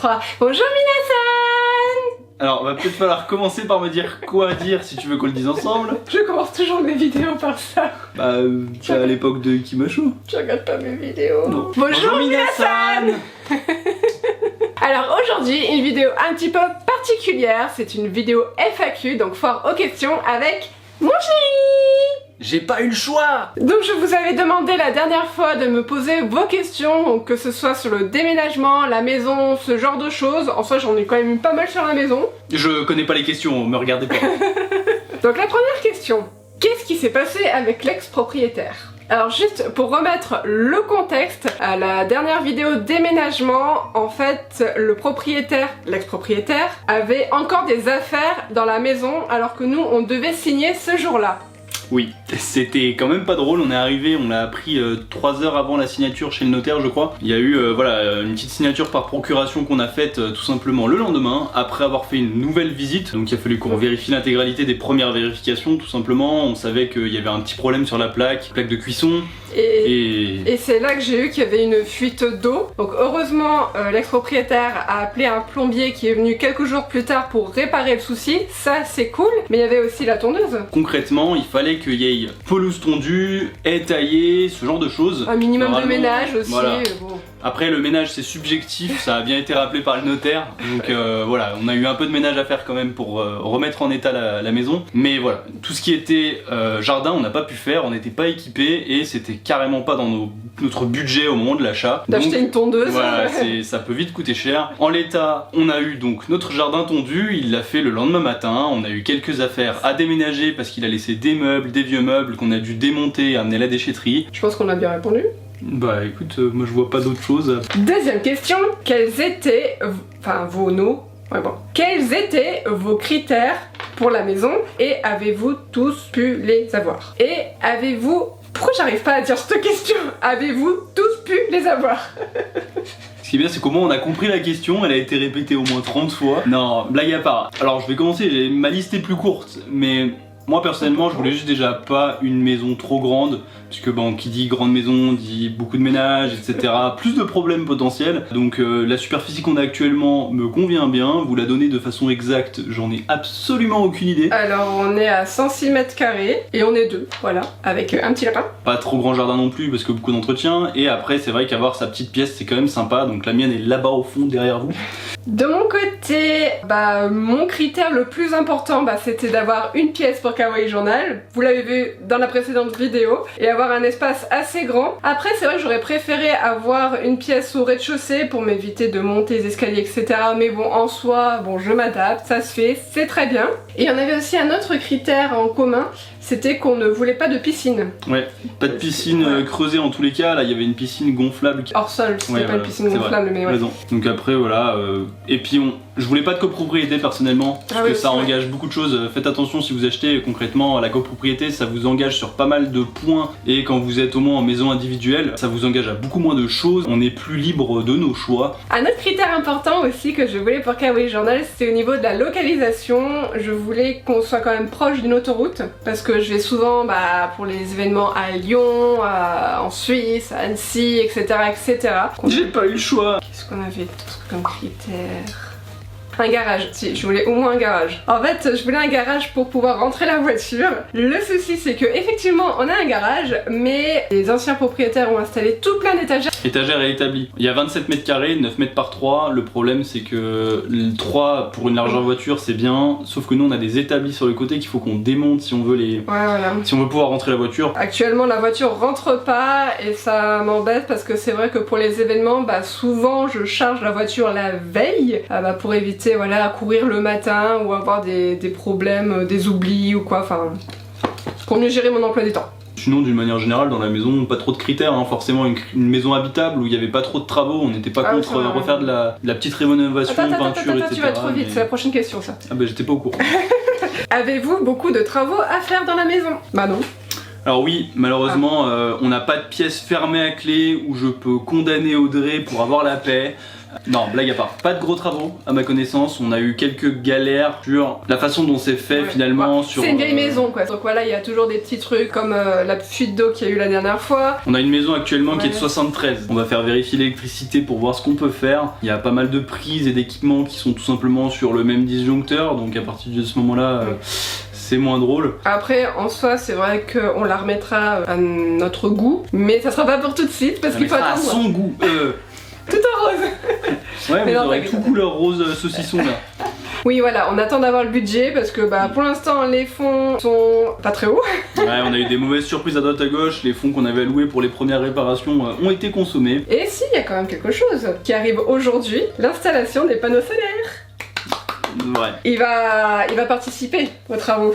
3. Bonjour Minasan. Alors, va peut-être falloir commencer par me dire quoi dire si tu veux qu'on le dise ensemble. Je commence toujours mes vidéos par ça. Bah, c'est à l'époque de Kimasho. Tu regardes pas mes vidéos. Non. Bonjour Minasan. Alors aujourd'hui, une vidéo un petit peu particulière. C'est une vidéo FAQ, donc foire aux questions avec mon chéri. J'ai pas eu le choix. Donc je vous avais demandé la dernière fois de me poser vos questions, donc que ce soit sur le déménagement, la maison, ce genre de choses. En soi j'en ai quand même eu pas mal sur la maison. Je connais pas les questions, me regardez pas. Donc la première question, qu'est-ce qui s'est passé avec l'ex-propriétaire ? Alors juste pour remettre le contexte, à la dernière vidéo déménagement, en fait le propriétaire, l'ex-propriétaire, avait encore des affaires dans la maison alors que nous on devait signer ce jour-là. Oui, c'était quand même pas drôle, on est arrivé, on l'a appris 3 heures avant la signature chez le notaire je crois. Il y a eu voilà, une petite signature par procuration qu'on a faite tout simplement le lendemain, après avoir fait une nouvelle visite. Donc il a fallu qu'on vérifie l'intégralité des premières vérifications tout simplement. On savait qu'il y avait un petit problème sur la plaque de cuisson. Et c'est là que j'ai eu qu'il y avait une fuite d'eau. Donc heureusement l'ex-propriétaire a appelé un plombier qui est venu quelques jours plus tard pour réparer le souci. Ça c'est cool, mais il y avait aussi la tondeuse. Concrètement il fallait qu'il y ait pelouse tondue, haie taillée, ce genre de choses. Un minimum de ménage aussi. Voilà. Bon. Après le ménage c'est subjectif, ça a bien été rappelé par le notaire. Donc voilà, on a eu un peu de ménage à faire quand même pour remettre en état la maison. Mais voilà, tout ce qui était jardin on n'a pas pu faire, on n'était pas équipé et c'était carrément pas dans notre budget au moment de l'achat. D'acheter une tondeuse. Voilà, ça peut vite coûter cher. En l'état, on a eu donc notre jardin tondu, il l'a fait le lendemain matin. On a eu quelques affaires à déménager parce qu'il a laissé des meubles, des vieux meubles qu'on a dû démonter et amener à la déchetterie. Je pense qu'on a bien répondu. Bah écoute, moi je vois pas d'autre chose. Deuxième question, quels étaient, quels étaient vos critères pour la maison et avez-vous tous pu les avoir? Et avez-vous... Pourquoi j'arrive pas à dire cette question? Avez-vous tous pu les avoir? Ce qui est bien, c'est comment on a compris la question, elle a été répétée au moins 30 fois. Non, blague à part. Alors je vais commencer, ma liste est plus courte, mais moi personnellement je voulais juste déjà pas une maison trop grande, puisque bon, qui dit grande maison dit beaucoup de ménage, etc. Plus de problèmes potentiels. Donc la superficie qu'on a actuellement me convient bien, vous la donnez de façon exacte, j'en ai absolument aucune idée. Alors on est à 106 mètres carrés et on est deux, voilà, avec un petit lapin. Pas trop grand jardin non plus parce que beaucoup d'entretien, et après c'est vrai qu'avoir sa petite pièce c'est quand même sympa, donc la mienne est là-bas au fond derrière vous. De mon côté, mon critère le plus important c'était d'avoir une pièce pour Kawaii Journal, vous l'avez vu dans la précédente vidéo, et avoir un espace assez grand. Après c'est vrai que j'aurais préféré avoir une pièce au rez-de-chaussée pour m'éviter de monter les escaliers etc, mais bon en soi, bon je m'adapte, ça se fait, c'est très bien. Et on avait aussi un autre critère en commun, c'était qu'on ne voulait pas de piscine. Ouais, pas de piscine creusée en tous les cas, là il y avait une piscine gonflable. Hors sol, c'était pas une piscine gonflable mais ouais. Raison. Donc après voilà, et puis je voulais pas de copropriété personnellement, parce que ça engage beaucoup de choses. Faites attention si vous achetez concrètement la copropriété, ça vous engage sur pas mal de points, et quand vous êtes au moins en maison individuelle, ça vous engage à beaucoup moins de choses, on est plus libre de nos choix. Un autre critère important aussi que je voulais pour Kawaii Journal, c'est au niveau de la localisation. Je voulais qu'on soit quand même proche d'une autoroute, parce que je vais souvent pour les événements à Lyon, en Suisse, à Annecy, etc. etc. J'ai pas eu le choix. Qu'est-ce qu'on avait d'autre comme critère? Un garage, si, je voulais au moins un garage. En fait, je voulais un garage pour pouvoir rentrer la voiture. Le souci, c'est que effectivement, on a un garage, mais les anciens propriétaires ont installé tout plein d'étagères. Étagère est établie. Il y a 27 mètres carrés, 9 mètres par 3. Le problème, c'est que 3 pour une largeur voiture, c'est bien. Sauf que nous, on a des établis sur le côté qu'il faut qu'on démonte si on veut si on veut pouvoir rentrer la voiture. Actuellement, la voiture rentre pas et ça m'embête parce que c'est vrai que pour les événements, souvent, je charge la voiture la veille pour éviter à courir le matin ou avoir des problèmes, des oublis ou quoi, enfin pour mieux gérer mon emploi du temps. Sinon d'une manière générale dans la maison pas trop de critères, forcément une maison habitable où il n'y avait pas trop de travaux, on n'était pas contre refaire de la petite rénovation, peinture, etc. Tu vas trop vite, c'est la prochaine question ça. Ah j'étais pas au courant. Avez-vous beaucoup de travaux à faire dans la maison? Bah non. Alors oui, malheureusement, on n'a pas de pièce fermée à clé où je peux condamner Audrey pour avoir la paix. Non, blague à part. Pas de gros travaux, à ma connaissance. On a eu quelques galères sur la façon dont c'est fait finalement. Ouais. C'est une vieille maison quoi. Donc voilà, il y a toujours des petits trucs comme la fuite d'eau qu'il y a eu la dernière fois. On a une maison actuellement qui est de 73. On va faire vérifier l'électricité pour voir ce qu'on peut faire. Il y a pas mal de prises et d'équipements qui sont tout simplement sur le même disjoncteur. Donc à partir de ce moment-là, c'est moins drôle. Après, en soi, c'est vrai qu'on la remettra à notre goût. Mais ça sera pas pour tout de suite parce qu'il faut attendre. À son goût. Tout en rose. Ouais, mais vous aurez tout couleur rose saucisson là. Oui, voilà, on attend d'avoir le budget parce que pour l'instant les fonds sont pas très hauts. Ouais, on a eu des mauvaises surprises à droite à gauche. Les fonds qu'on avait alloués pour les premières réparations ont été consommés. Et si, il y a quand même quelque chose qui arrive aujourd'hui, l'installation des panneaux solaires. Ouais. Il va participer aux travaux.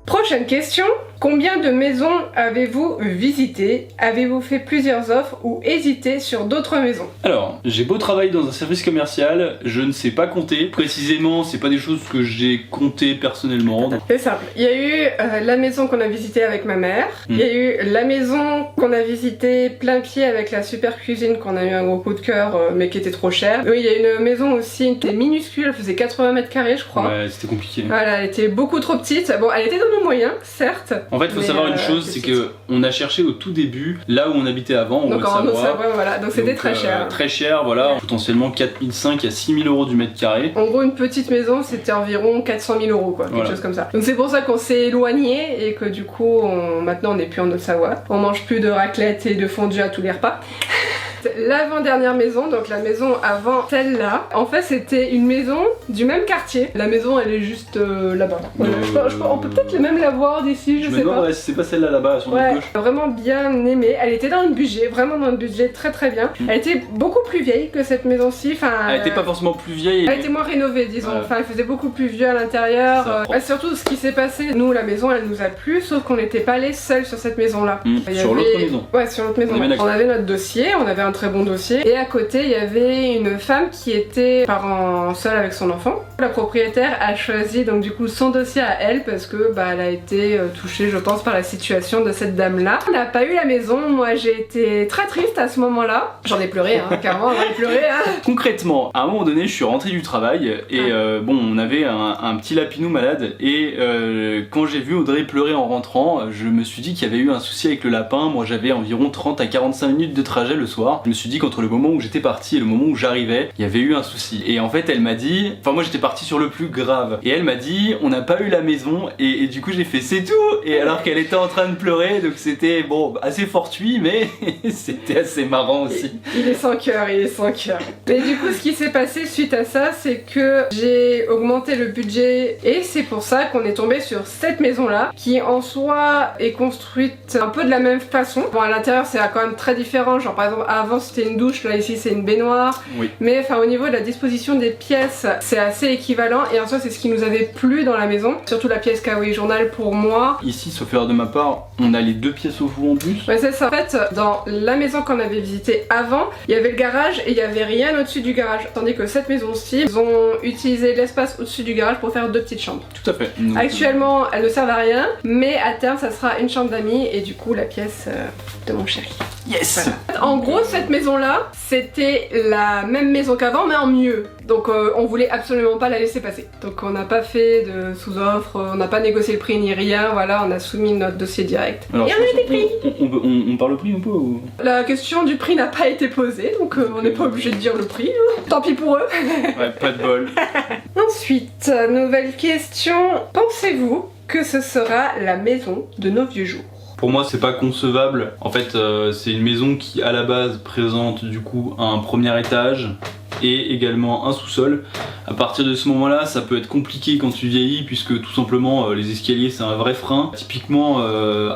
Prochaine question. Combien de maisons avez-vous visité? Avez-vous fait plusieurs offres ou hésité sur d'autres maisons? Alors, j'ai beau travailler dans un service commercial, je ne sais pas compter. Précisément, c'est pas des choses que j'ai comptées personnellement. C'est simple. Il y a eu la maison qu'on a visitée avec ma mère. Il y a eu la maison qu'on a visitée plein pied avec la super cuisine qu'on a eu un gros coup de cœur mais qui était trop chère. Oui, il y a une maison aussi qui était minuscule, elle faisait 80 mètres carrés je crois. Ouais, c'était compliqué. Voilà, elle était beaucoup trop petite. Bon, elle était dans nos moyens, certes. En fait, il faut savoir une chose, c'est que on a cherché au tout début, là où on habitait avant, donc en Haute-Savoie, voilà, donc c'était très cher. Très cher, voilà, potentiellement 4500 à 6000 € du mètre carré. En gros, une petite maison, c'était environ 400 000 € quoi, quelque chose comme ça. Donc c'est pour ça qu'on s'est éloigné et que du coup, maintenant on n'est plus en Haute-Savoie. On mange plus de raclette et de fondue à tous les repas. L'avant-dernière maison, donc la maison avant celle-là, en fait c'était une maison du même quartier. La maison elle est juste là-bas. Voilà. On peut peut-être même la voir d'ici, je sais pas. Ouais, c'est pas celle-là là-bas, sur notre gauche. Vraiment bien aimée. Elle était dans le budget, vraiment dans le budget très très bien. Elle était beaucoup plus vieille que cette maison-ci. Elle était pas forcément plus vieille. Elle était moins rénovée, disons. Enfin, elle faisait beaucoup plus vieux à l'intérieur. Surtout ce qui s'est passé, nous la maison elle nous a plu, sauf qu'on n'était pas les seuls sur cette maison-là. Sur l'autre maison. Ouais, sur l'autre maison. On avait notre dossier, on avait un très bon dossier. Et à côté, il y avait une femme qui était parent seul avec son enfant. La propriétaire a choisi donc du coup son dossier à elle parce que elle a été touchée, je pense, par la situation de cette dame-là. On n'a pas eu la maison. Moi, j'ai été très triste à ce moment-là. J'en ai pleuré, carrément, j'en ai pleuré. Concrètement, à un moment donné, je suis rentré du travail et bon, on avait un petit lapinou malade et quand j'ai vu Audrey pleurer en rentrant, je me suis dit qu'il y avait eu un souci avec le lapin. Moi, j'avais environ 30 à 45 minutes de trajet le soir. Je me suis dit qu'entre le moment où j'étais parti et le moment où j'arrivais, il y avait eu un souci. Et en fait, elle m'a dit, enfin moi j'étais parti sur le plus grave. Et elle m'a dit, on n'a pas eu la maison. Et du coup j'ai fait, c'est tout. Et alors qu'elle était en train de pleurer, donc c'était bon, assez fortuit, mais c'était assez marrant aussi. Il est sans cœur, il est sans cœur. Mais du coup, ce qui s'est passé suite à ça, c'est que j'ai augmenté le budget et c'est pour ça qu'on est tombé sur cette maison-là, qui en soi est construite un peu de la même façon. Bon, à l'intérieur, c'est quand même très différent. Genre par exemple, avant avant c'était une douche, là ici c'est une baignoire. Oui. Mais enfin au niveau de la disposition des pièces, c'est assez équivalent et en soi c'est ce qui nous avait plu dans la maison. Surtout la pièce Kawaii Journal pour moi. Ici, sauf erreur de ma part, on a les 2 pièces au fond en plus. Ouais c'est ça. En fait dans la maison qu'on avait visitée avant, il y avait le garage et il y avait rien au-dessus du garage. Tandis que cette maison-ci, ils ont utilisé l'espace au-dessus du garage pour faire 2 petites chambres. Tout à fait. Donc, Actuellement elles ne servent à rien, mais à terme ça sera une chambre d'amis et du coup la pièce de mon chéri. yes. Voilà. En gros cette maison là c'était la même maison qu'avant mais en mieux. Donc on voulait absolument pas la laisser passer. Donc on n'a pas fait de sous-offre, on n'a pas négocié le prix ni rien, voilà on a soumis notre dossier direct. Alors, et on a des prix. On parle le prix un peu ou... La question du prix n'a pas été posée donc on n'est pas obligé de dire le prix. Tant pis pour eux. Ouais, pas de bol. Ensuite, nouvelle question. Pensez-vous que ce sera la maison de nos vieux jours? Pour moi, c'est pas concevable. En fait, c'est une maison qui, à la base, présente du coup un premier étage et également un sous-sol. À partir de ce moment-là, ça peut être compliqué quand tu vieillis puisque tout simplement les escaliers c'est un vrai frein. Typiquement,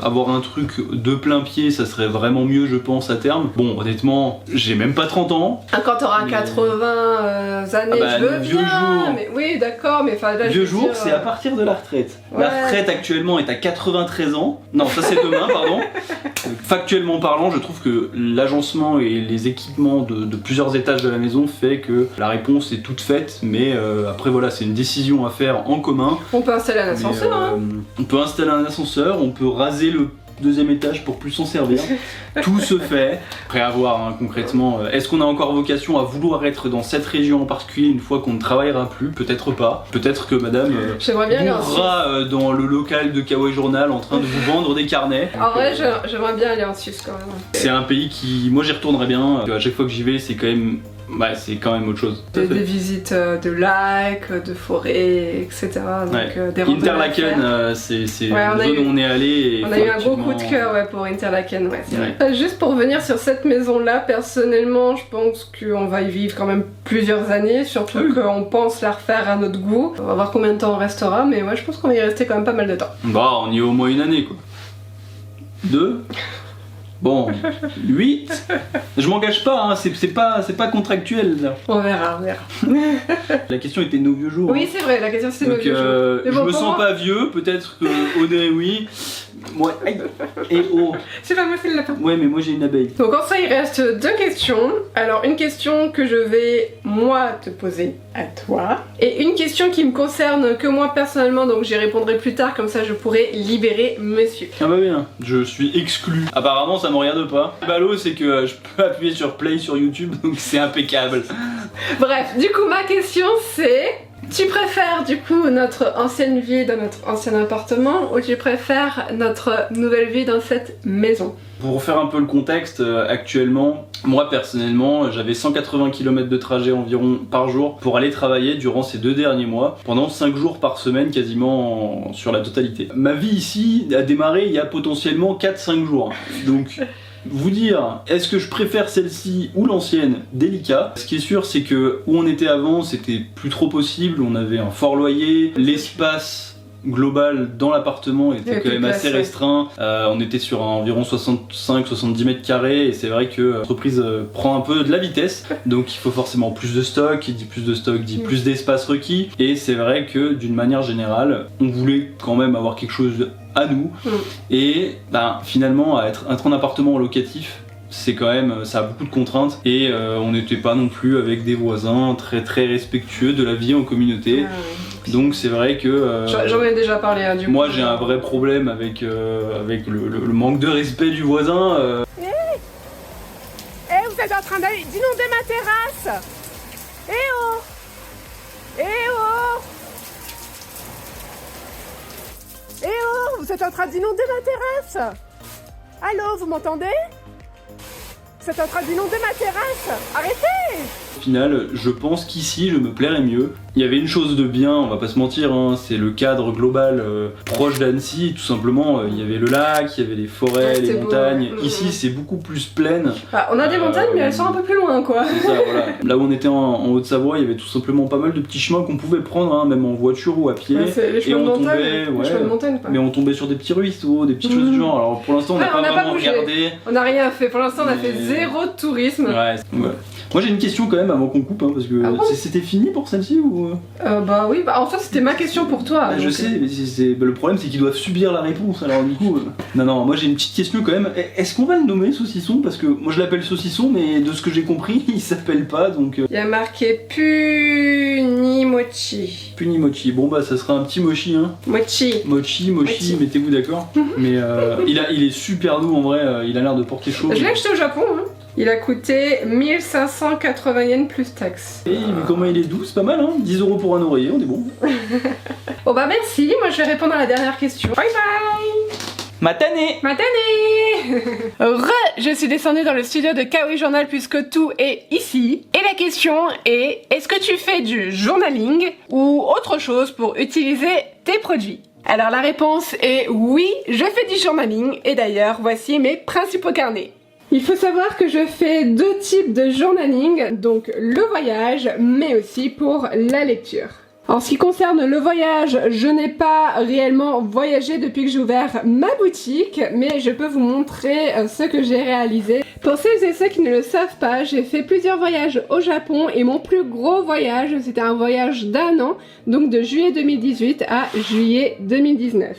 avoir un truc de plein pied, ça serait vraiment mieux je pense à terme. Bon, honnêtement, j'ai même pas 30 ans. Quand t'auras Mais... 80 années, je veux vieux bien. jours. Mais oui, d'accord, mais enfin là, Vieux je veux jour, dire, c'est à partir de la retraite. Ouais. La retraite actuellement est à 93 ans. Non, ça c'est demain, pardon. Factuellement parlant, je trouve que l'agencement et les équipements de plusieurs étages de la maison fait que la réponse est toute faite, mais après voilà, c'est une décision à faire en commun. On peut installer un ascenseur, hein. On peut installer un ascenseur, on peut raser le deuxième étage pour plus s'en servir. Tout se fait. Après à voir hein, concrètement, est-ce qu'on a encore vocation à vouloir être dans cette région en particulier une fois qu'on ne travaillera plus? Peut-être pas. Peut-être que madame J'aimerais bien aller en mourra dans le local de Kawaii Journal en train de vous vendre des carnets. En vrai, j'aimerais bien aller en Suisse quand même. C'est un pays qui, moi j'y retournerais bien. À chaque fois que j'y vais, c'est quand même... Ouais, c'est quand même autre chose. Des visites de lacs, de forêts, etc. Donc, ouais. des randonnées à Interlaken, faire. c'est une on a zone eu- où on est allé. Et On a eu un gros coup de cœur ouais, pour Interlaken, ouais, c'est vrai. Juste pour revenir sur cette maison-là, personnellement, je pense qu'on va y vivre quand même plusieurs années, surtout qu'on pense la refaire à notre goût. On va voir combien de temps on restera, mais ouais, je pense qu'on va y rester quand même pas mal de temps. Bah, on y est au moins une année quoi. 2 Bon, 8 Je m'engage pas, hein, c'est pas contractuel là. On verra, on verra. La question était nos vieux jours. Oui, hein. c'est vrai, la question c'était nos Donc vieux jours. Mais je bon, me pour sens moi- pas vieux, peut-être que Audrey oui. Moi, aïe. Et oh. C'est pas moi, c'est le lapin. Ouais, mais moi j'ai une abeille. Donc en ça il reste 2 questions. Alors une question que je vais moi te poser à toi et une question qui me concerne que moi personnellement donc j'y répondrai plus tard comme ça je pourrai libérer monsieur. Ah bah bien, je suis exclu. Apparemment ça me regarde pas. Le ballot c'est que je peux appuyer sur play sur YouTube donc c'est impeccable. Bref, du coup ma question c'est tu préfères du coup notre ancienne vie dans notre ancien appartement ou tu préfères notre nouvelle vie dans cette maison? Pour faire un peu le contexte, actuellement, moi personnellement, j'avais 180 km de trajet environ par jour pour aller travailler durant ces 2 derniers mois, pendant 5 jours par semaine quasiment sur la totalité. Ma vie ici a démarré il y a potentiellement 4-5 jours. Donc... Vous dire, est-ce que je préfère celle-ci ou l'ancienne? Délicat. Ce qui est sûr, c'est que où on était avant, c'était plus trop possible. On avait un fort loyer, l'espace global dans l'appartement était quand même assez restreint. On était sur environ 65-70 mètres carrés et c'est vrai que l'entreprise prend un peu de la vitesse. Donc il faut forcément plus de stock. Qui dit plus de stock dit plus d'espace requis. Et c'est vrai que d'une manière générale, on voulait quand même avoir quelque chose à nous. Et ben, finalement, être en appartement locatif, c'est quand même, ça a beaucoup de contraintes et on n'était pas non plus avec des voisins très très respectueux de la vie en communauté. Donc c'est vrai que j'en ai déjà parlé hein, du moi coup. j'ai un vrai problème avec le manque de respect du voisin. Vous êtes en train d'inonder ma terrasse. Eh oh. Eh oh. Eh oh, vous êtes en train d'inonder ma terrasse. Allô, vous m'entendez? Vous êtes en train d'inonder ma terrasse. Arrêtez. Au final, je pense qu'ici je me plairais mieux. Il y avait une chose de bien, on va pas se mentir, hein, c'est le cadre global proche d'Annecy. Tout simplement, il y avait le lac, il y avait les forêts, les montagnes. Beau. Ici, c'est beaucoup plus plaine. Bah, on a des montagnes, mais elles sont un peu plus loin, quoi. C'est ça, voilà. Là où on était en Haute-Savoie, il y avait tout simplement pas mal de petits chemins qu'on pouvait prendre, hein, même en voiture ou à pied. Ouais, c'est les chemins de montagne. ouais, Les chemins de montagne, quoi. mais on tombait sur des petits ruisseaux, des petites choses du genre. Alors pour l'instant, on n'a Ouais, pas on n'a pas vraiment bougé. regardé. On n'a rien fait. Pour l'instant, on a fait zéro tourisme. Ouais. Moi j'ai une question quand même avant qu'on coupe, hein, parce que c'était fini pour celle-ci ou Bah oui, en fait c'était ma question pour toi. Je sais, mais le problème c'est qu'ils doivent subir la réponse, alors du coup... Non, moi j'ai une petite question quand même. Est-ce qu'on va le nommer saucisson? Parce que moi je l'appelle saucisson, mais de ce que j'ai compris, il s'appelle pas, donc... Il y a marqué Punimochi. Punimochi, bon bah ça sera un petit mochi, hein. Mochi, mettez-vous d'accord. Mais il est super doux en vrai, il a l'air de porter chaud. Je l'ai acheté au Japon, hein. Il a coûté 1580 yens plus taxes. Et comment il est doux, c'est pas mal, hein. 10 € pour un oreiller, on est bon. Bon bah merci, moi je vais répondre à la dernière question. Bye bye. Matane. Je suis descendue dans le studio de Kawaii Journal puisque tout est ici. Et la question est, est-ce que tu fais du journaling ou autre chose pour utiliser tes produits? Alors la réponse est oui, je fais du journaling et d'ailleurs voici mes principaux carnets. Il faut savoir que je fais deux types de journaling, donc le voyage mais aussi pour la lecture. En ce qui concerne le voyage, je n'ai pas réellement voyagé depuis que j'ai ouvert ma boutique, mais je peux vous montrer ce que j'ai réalisé. Pour celles et ceux qui ne le savent pas, j'ai fait plusieurs voyages au Japon et mon plus gros voyage, c'était un voyage d'1 an, donc de juillet 2018 à juillet 2019.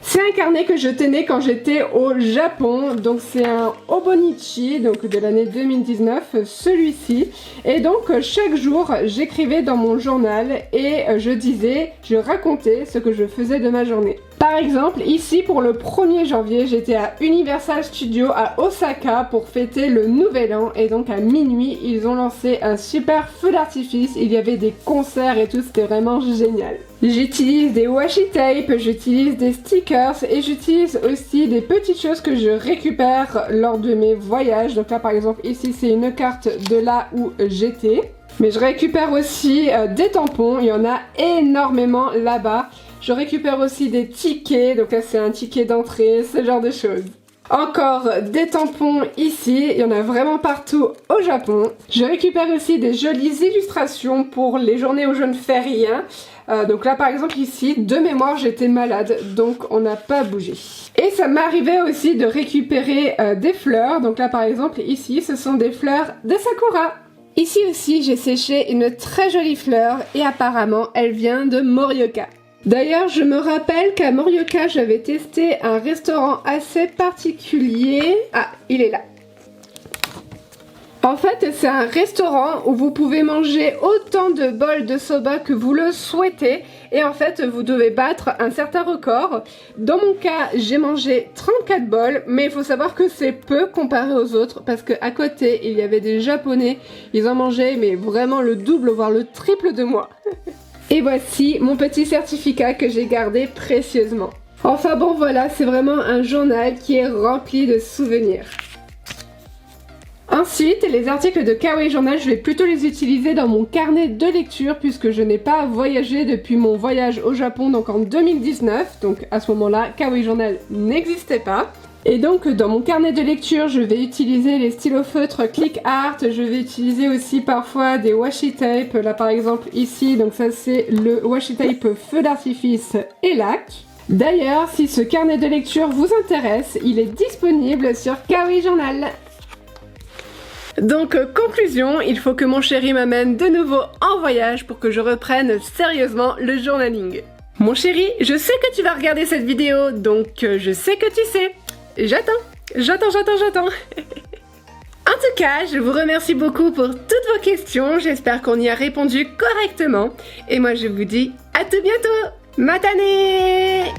C'est un carnet que je tenais quand j'étais au Japon, donc c'est un Hobonichi, donc de l'année 2019, celui-ci. Et donc chaque jour j'écrivais dans mon journal et je racontais ce que je faisais de ma journée. Par exemple, ici pour le 1er janvier, j'étais à Universal Studios à Osaka pour fêter le nouvel an et donc à minuit, ils ont lancé un super feu d'artifice, il y avait des concerts et tout, c'était vraiment génial. J'utilise des washi tape, j'utilise des stickers et j'utilise aussi des petites choses que je récupère lors de mes voyages. Donc là par exemple ici c'est une carte de là où j'étais. Mais je récupère aussi des tampons, il y en a énormément là-bas. Je récupère aussi des tickets, donc là c'est un ticket d'entrée, ce genre de choses. Encore des tampons ici, il y en a vraiment partout au Japon. Je récupère aussi des jolies illustrations pour les journées où je ne fais rien. Donc là par exemple ici, de mémoire j'étais malade, donc on n'a pas bougé. Et ça m'arrivait aussi de récupérer des fleurs, donc là par exemple ici ce sont des fleurs de sakura. Ici aussi j'ai séché une très jolie fleur et apparemment elle vient de Morioka. D'ailleurs, je me rappelle qu'à Morioka, j'avais testé un restaurant assez particulier. Ah, il est là. En fait, c'est un restaurant où vous pouvez manger autant de bols de soba que vous le souhaitez. Et en fait, vous devez battre un certain record. Dans mon cas, j'ai mangé 34 bols, mais il faut savoir que c'est peu comparé aux autres parce qu'à côté, il y avait des Japonais. Ils en mangeaient, mais vraiment le double, voire le triple de moi. Et voici mon petit certificat que j'ai gardé précieusement. Enfin bon voilà, c'est vraiment un journal qui est rempli de souvenirs. Ensuite, les articles de Kawaii Journal, je vais plutôt les utiliser dans mon carnet de lecture puisque je n'ai pas voyagé depuis mon voyage au Japon, donc en 2019. Donc à ce moment-là, Kawaii Journal n'existait pas. Et donc dans mon carnet de lecture, je vais utiliser les stylos feutres Click Art, je vais utiliser aussi parfois des washi tape, là par exemple ici, donc ça c'est le washi tape feu d'artifice et lac. D'ailleurs, si ce carnet de lecture vous intéresse, il est disponible sur Kawaii Journal. Donc conclusion, il faut que mon chéri m'amène de nouveau en voyage pour que je reprenne sérieusement le journaling. Mon chéri, je sais que tu vas regarder cette vidéo, donc je sais que tu sais. J'attends. En tout cas, je vous remercie beaucoup pour toutes vos questions. J'espère qu'on y a répondu correctement. Et moi, je vous dis à tout bientôt. Matane!